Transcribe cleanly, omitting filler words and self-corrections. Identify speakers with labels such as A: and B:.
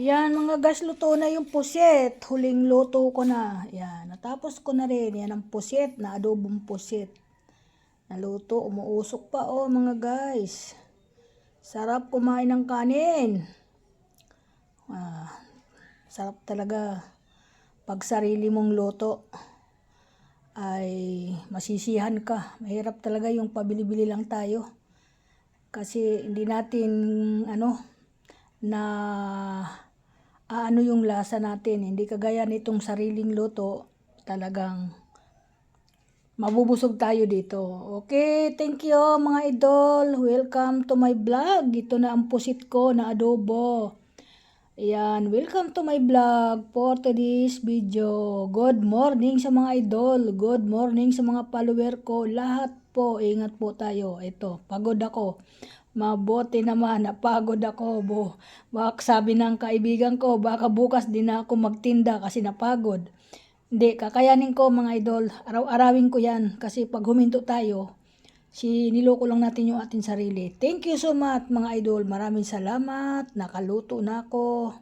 A: Yan mga guys, luto na yung pusit. Huling luto ko na. Yan, natapos ko na rin. Yan ang pusit na adobong pusit. Naluto, umuusok pa oh mga guys. Sarap kumain ng kanin. Sarap talaga. Pag sarili mong luto ay masisihan ka. Mahirap talaga yung pabili-bili lang tayo. Kasi hindi natin na yung lasa natin. Hindi kagaya nitong sariling luto, talagang mabubusog tayo dito. Okay, thank you mga idol. Welcome to my vlog. Ito na ang pusit ko na adobo. Ayan, welcome to my vlog for today's video. Good morning sa mga idol. Good morning sa mga follower ko. Lahat po, ingat po tayo. Ito, pagod ako. Mabuti naman, napagod ako. Baka sabi ng kaibigan ko, baka bukas din ako magtinda kasi napagod. Hindi, kakayanin ko mga idol. Araw-arawin ko yan kasi pag huminto tayo, niloko lang natin yung ating sarili. Thank you so much mga idol. Maraming salamat. Nakaluto na ako.